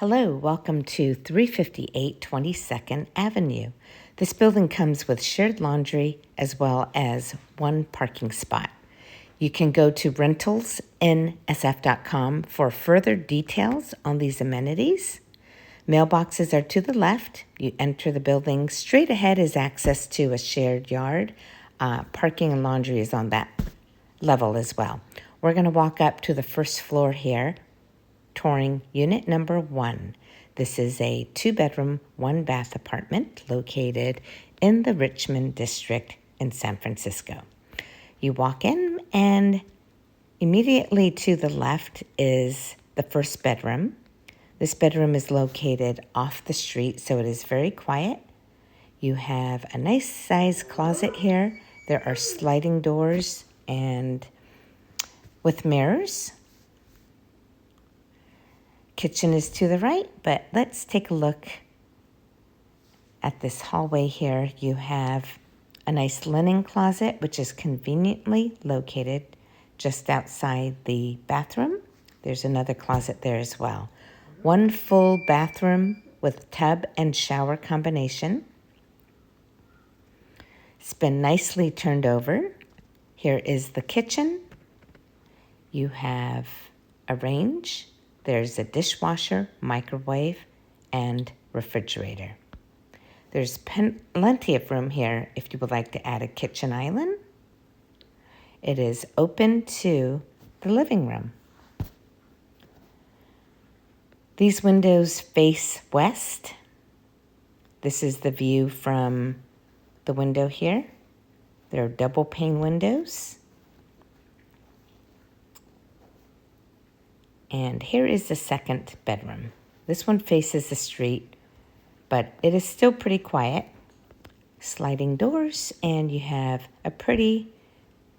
Hello, welcome to 358 22nd Avenue. This building comes with shared laundry as well as one parking spot. You can go to rentalsnsf.com for further details on these amenities. Mailboxes are to the left. You enter the building. Straight ahead is access to a shared yard. Parking and laundry is on that level as well. We're going to walk up to the first floor here. Touring unit number 1. This is a 2-bedroom, 1-bath apartment located in the Richmond District in San Francisco. You walk in and immediately to the left is the first bedroom. This bedroom is located off the street, so it is very quiet. You have a nice size closet here. There are sliding doors and with mirrors. Kitchen is to the right, but let's take a look at this hallway here. You have a nice linen closet, which is conveniently located just outside the bathroom. There's another closet there as well. One full bathroom with tub and shower combination. It's been nicely turned over. Here is the kitchen. You have a range. There's a dishwasher, microwave, and refrigerator. There's plenty of room here if you would like to add a kitchen island. It is open to the living room. These windows face west. This is the view from the window here. There are double pane windows. And here is the second bedroom. This one faces the street, but it is still pretty quiet. Sliding doors, and you have a pretty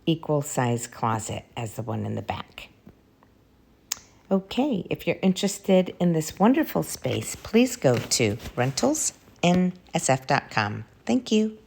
equal size closet as the one in the back. Okay, if you're interested in this wonderful space, please go to rentalsnsf.com. Thank you.